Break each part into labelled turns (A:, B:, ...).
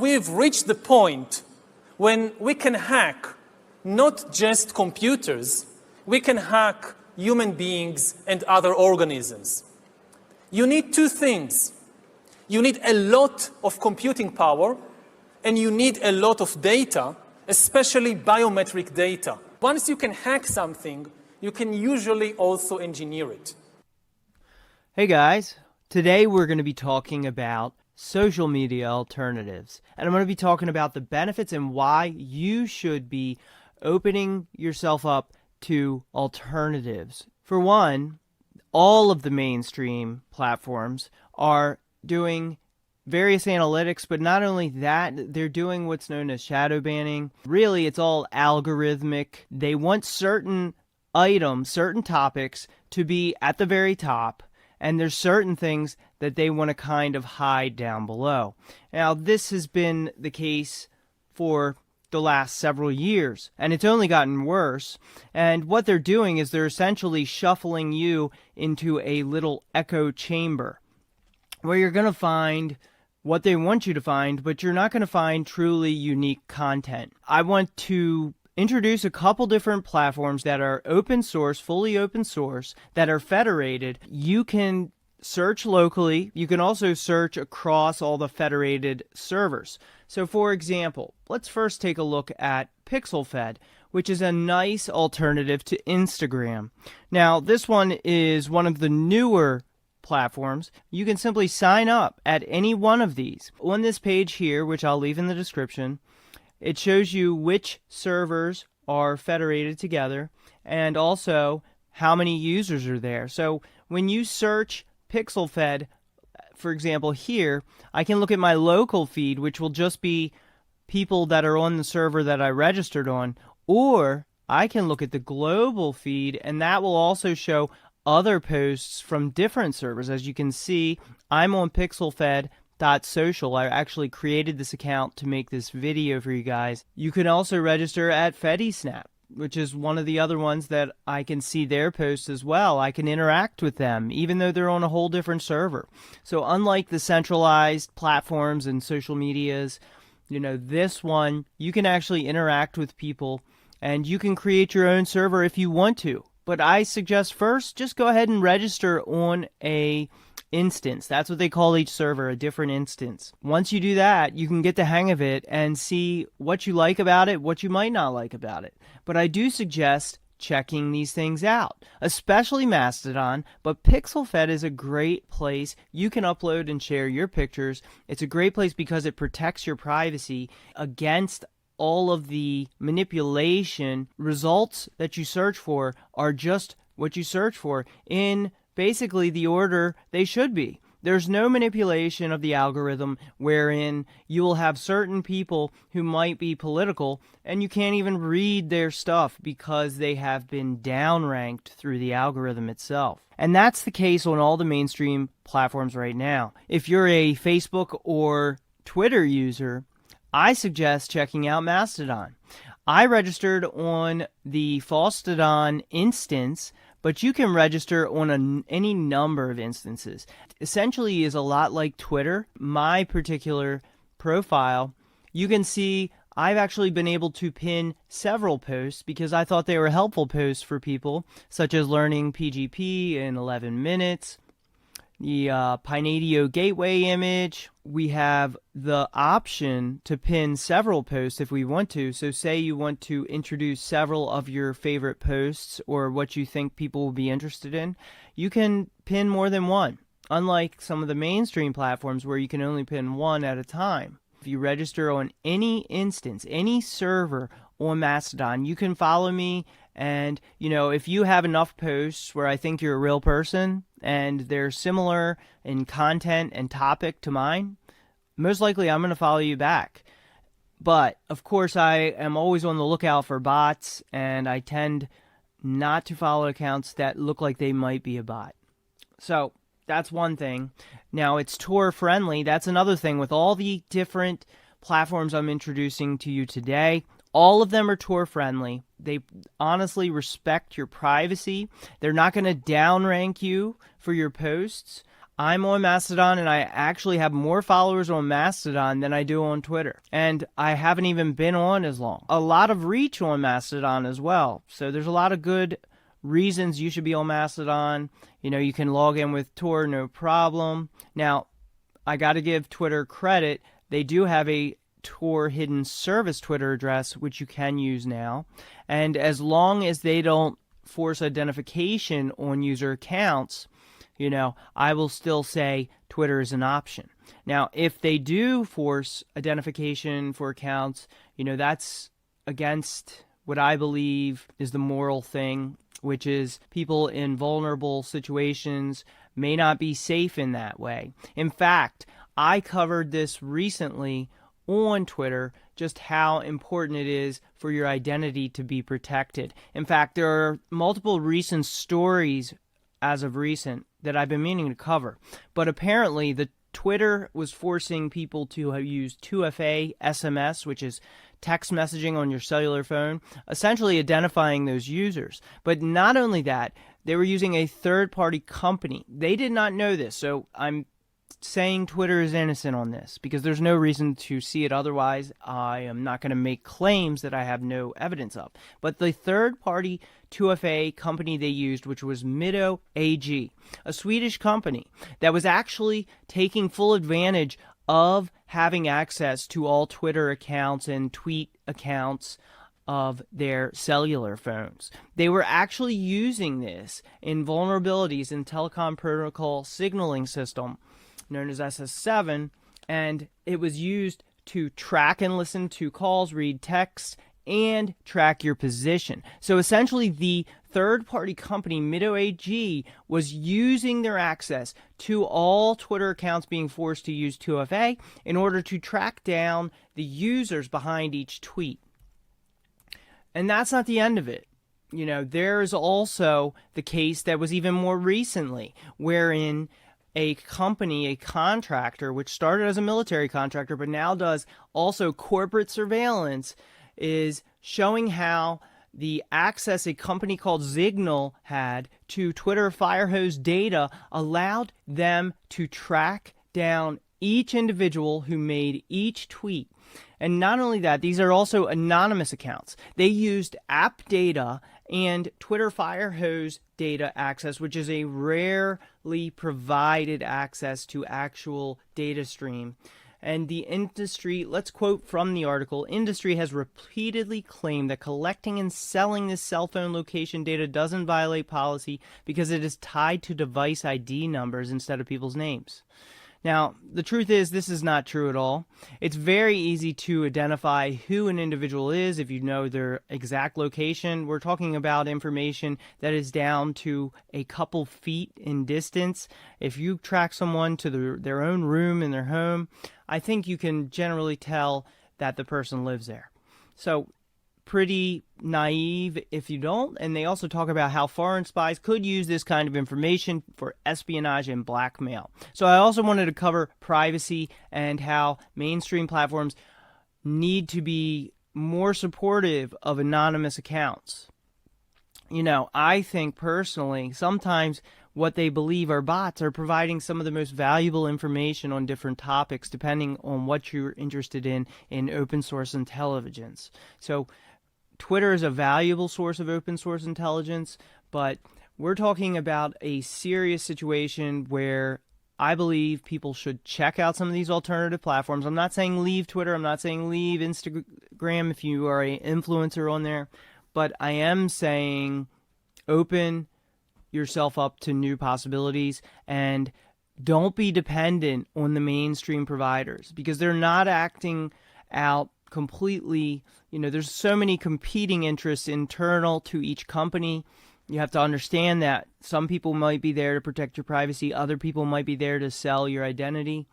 A: we've reached the point when we can hack not just computers, we can hack human beings and other organisms. You need two things. You need a lot of computing power, and you need a lot of data, especially biometric data. Once you can hack something, you can usually also engineer it.
B: Hey guys, today we're going to be talking about social media alternatives. And I'm going to be talking about the benefits and why you should be opening yourself up to alternatives. For one, all of the mainstream platforms are doing various analytics, but not only that, they're doing what's known as shadow banning. Really, it's all algorithmic. They want certain items, certain topics to be at the very top, and there's certain things that they want to kind of hide down below. Now, this has been the case for the last several years, and it's only gotten worse. And what they're doing is they're essentially shuffling you into a little echo chamber where you're going to find what they want you to find, but you're not going to find truly unique content. I want to introduce a couple different platforms that are open source, fully open source, that are federated. You can search locally. You can also search across all the federated servers. So for example, let's first take a look at PixelFed, which is a nice alternative to Instagram. Now, this one is one of the newer platforms. You can simply sign up at any one of these. On this page here, which I'll leave in the description, it shows you which servers are federated together and also how many users are there. So when you search PixelFed, for example, here, I can look at my local feed, which will just be people that are on the server that I registered on, or I can look at the global feed, and that will also show other posts from different servers. As you can see, I'm on pixelfed.social. I actually created this account to make this video for you guys. You can also register at FediSnap, which is one of the other ones that I can see their posts as well. I can interact with them, even though they're on a whole different server. So unlike the centralized platforms and social medias, this one, you can actually interact with people, and you can create your own server if you want to. But I suggest first, just go ahead and register on a instance. That's what they call each server, a different instance. Once you do that, you can get the hang of it and see what you like about it, what you might not like about it. But I do suggest checking these things out, especially Mastodon, but PixelFed is a great place. You can upload and share your pictures. It's a great place because it protects your privacy against all of the manipulation. Results that you search for are just what you search for in basically the order they should be. There's no manipulation of the algorithm wherein you will have certain people who might be political and you can't even read their stuff because they have been downranked through the algorithm itself. And that's the case on all the mainstream platforms right now. If you're a Facebook or Twitter user, I suggest checking out Mastodon. I registered on the Mastodon instance, but you can register on any number of instances. Essentially is a lot like Twitter. My particular profile, you can see I've actually been able to pin several posts because I thought they were helpful posts for people, such as learning PGP in 11 minutes, the Pynadio gateway image. We have the option to pin several posts if we want to. So say you want to introduce several of your favorite posts or what you think people will be interested in, you can pin more than one, unlike some of the mainstream platforms where you can only pin one at a time. If you register on any instance, any server on Mastodon, you can follow me, and if you have enough posts where I think you're a real person and they're similar in content and topic to mine, most likely I'm going to follow you back. But of course I am always on the lookout for bots, and I tend not to follow accounts that look like they might be a bot. So that's one thing. Now, it's Tor friendly. That's another thing. With all the different platforms I'm introducing to you today, all of them are Tor friendly. They honestly respect your privacy. They're not going to downrank you for your posts. I'm on Mastodon, and I actually have more followers on Mastodon than I do on Twitter. And I haven't even been on as long. A lot of reach on Mastodon as well. So there's a lot of good reasons you should be on Mastodon. You can log in with Tor, no problem. Now, I got to give Twitter credit. They do have a Tor hidden service Twitter address, which you can use now. And as long as they don't force identification on user accounts, I will still say Twitter is an option. Now, if they do force identification for accounts, that's against what I believe is the moral thing, which is people in vulnerable situations may not be safe in that way. In fact, I covered this recently on Twitter, just how important it is for your identity to be protected. In fact, there are multiple recent stories as of recent that I've been meaning to cover. But apparently, the Twitter was forcing people to use 2FA SMS, which is text messaging on your cellular phone, essentially identifying those users. But not only that, they were using a third-party company. They did not know this, so I'm saying Twitter is innocent on this because there's no reason to see it otherwise. I am not going to make claims that I have no evidence of. But the third-party 2FA company they used, which was Mundo AG, a Swedish company that was actually taking full advantage of having access to all Twitter accounts and tweet accounts of their cellular phones. They were actually using this in vulnerabilities in telecom protocol signaling system known as SS7, and it was used to track and listen to calls, read texts, and track your position. So essentially, the third-party company, Mundo AG, was using their access to all Twitter accounts being forced to use 2FA in order to track down the users behind each tweet. And that's not the end of it. There's also the case that was even more recently, wherein a company, a contractor, which started as a military contractor but now does also corporate surveillance, is showing how the access a company called Signal had to Twitter Firehose data allowed them to track down each individual who made each tweet. And not only that, these are also anonymous accounts. They used app data and Twitter Firehose data access, which is a rarely provided access to actual data stream. And the industry, let's quote from the article, industry has repeatedly claimed that collecting and selling this cell phone location data doesn't violate policy because it is tied to device ID numbers instead of people's names. Now, the truth is this is not true at all. It's very easy to identify who an individual is if you know their exact location. We're talking about information that is down to a couple feet in distance. If you track someone to their own room in their home, I think you can generally tell that the person lives there. So, pretty naive if you don't. And they also talk about how foreign spies could use this kind of information for espionage and blackmail. So I also wanted to cover privacy and how mainstream platforms need to be more supportive of anonymous accounts. I think personally, sometimes what they believe are bots are providing some of the most valuable information on different topics depending on what you're interested in open source intelligence. So Twitter is a valuable source of open source intelligence, but we're talking about a serious situation where I believe people should check out some of these alternative platforms. I'm not saying leave Twitter. I'm not saying leave Instagram if you are an influencer on there, but I am saying open yourself up to new possibilities and don't be dependent on the mainstream providers because they're not acting out completely. There's so many competing interests internal to each company. You have to understand that some people might be there to protect your privacy. Other people might be there to sell your identity.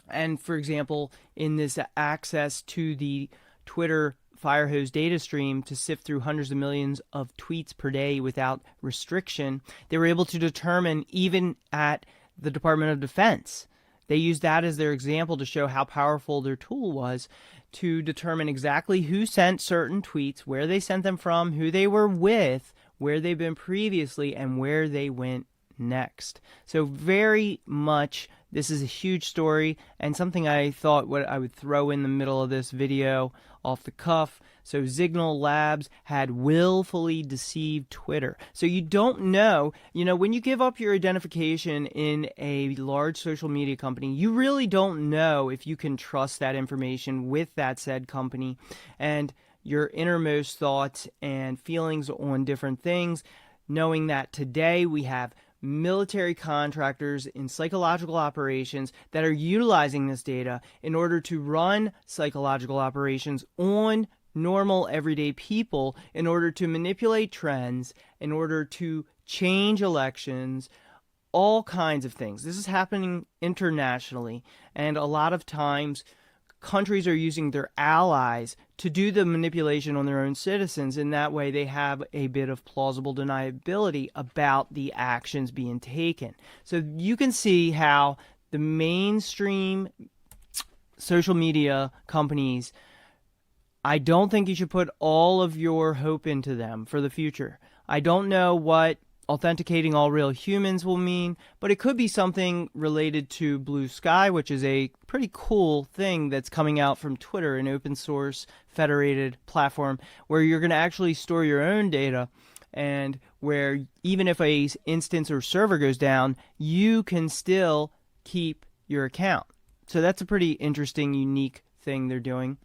B: And for example, in this access to the Twitter Firehose data stream to sift through hundreds of millions of tweets per day without restriction, they were able to determine even at the Department of Defense. They used that as their example to show how powerful their tool was to determine exactly who sent certain tweets, where they sent them from, who they were with, where they've been previously, and where they went next. So very much, this is a huge story and something I thought what I would throw in the middle of this video off the cuff. So Signal Labs had willfully deceived Twitter. So you don't know, when you give up your identification in a large social media company, you really don't know if you can trust that information with that said company and your innermost thoughts and feelings on different things, knowing that today we have military contractors in psychological operations that are utilizing this data in order to run psychological operations on normal everyday people in order to manipulate trends, in order to change elections, all kinds of things. This is happening internationally, and a lot of times countries are using their allies to do the manipulation on their own citizens. In that way, they have a bit of plausible deniability about the actions being taken. So you can see how the mainstream social media companies, I don't think you should put all of your hope into them for the future. I don't know what authenticating all real humans will mean, but it could be something related to Blue Sky, which is a pretty cool thing that's coming out from Twitter, an open source federated platform where you're going to actually store your own data, and where even if a instance or server goes down, you can still keep your account. So that's a pretty interesting, unique thing they're doing.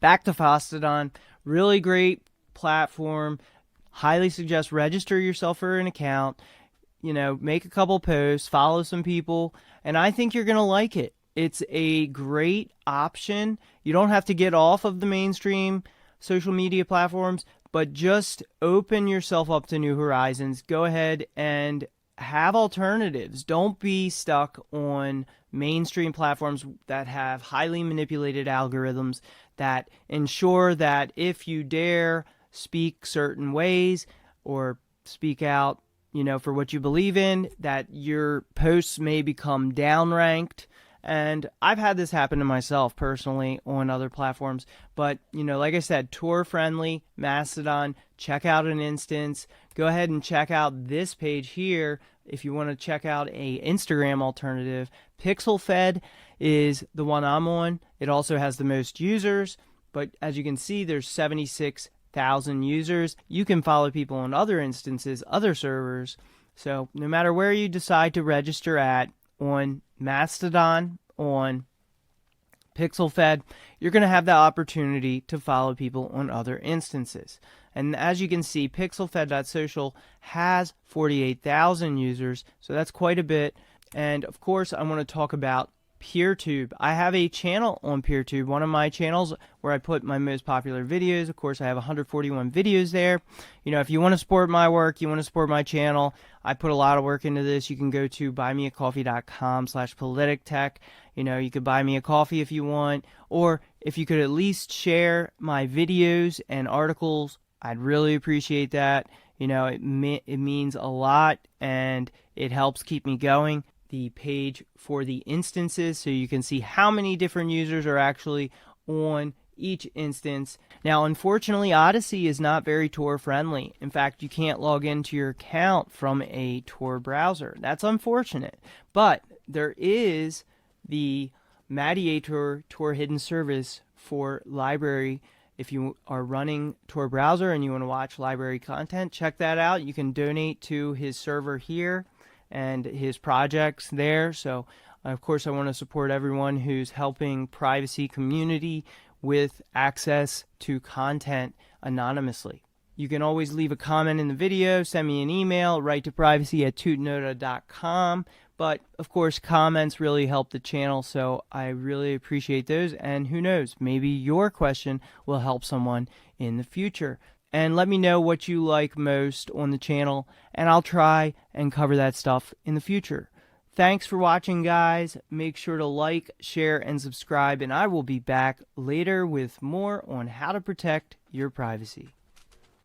B: Back to Fastodon, really great platform. Highly suggest register yourself for an account, make a couple posts, follow some people, and I think you're going to like it. It's a great option. You don't have to get off of the mainstream social media platforms, but just open yourself up to new horizons. Go ahead and have alternatives. Don't be stuck on mainstream platforms that have highly manipulated algorithms that ensure that if you dare speak certain ways or speak out, for what you believe in, that your posts may become downranked. And I've had this happen to myself personally on other platforms. But, like I said, Tor friendly, Mastodon, check out an instance. Go ahead and check out this page here if you want to check out a Instagram alternative. PixelFed is the one I'm on. It also has the most users, but as you can see, there's 76,000 users. You can follow people on other instances, other servers. So no matter where you decide to register at, on Mastodon, on PixelFed, you're going to have the opportunity to follow people on other instances. And as you can see, pixelfed.social has 48,000 users, so that's quite a bit. And of course, I want to talk about PeerTube. I have a channel on PeerTube, one of my channels where I put my most popular videos. Of course, I have 141 videos there. If you want to support my work, you want to support my channel, I put a lot of work into this. You can go to buymeacoffee.com/politictech. You could buy me a coffee if you want, or if you could at least share my videos and articles, I'd really appreciate that. It means a lot and it helps keep me going. The page for the instances, so you can see how many different users are actually on each instance. Now, unfortunately, Odyssey is not very Tor friendly. In fact, you can't log into your account from a Tor browser. That's unfortunate. But there is the Mediator Tor hidden service for library. If you are running Tor browser and you want to watch library content, check that out. You can donate to his server here and his projects there. So of course I want to support everyone who's helping privacy community with access to content anonymously. You can always leave a comment in the video, send me an email, write to privacy@tutnoda.com. But of course comments really help the channel, so I really appreciate those. And who knows, maybe your question will help someone in the future. And let me know what you like most on the channel, and I'll try and cover that stuff in the future. Thanks for watching, guys. Make sure to like, share, and subscribe, and I will be back later with more on how to protect your privacy.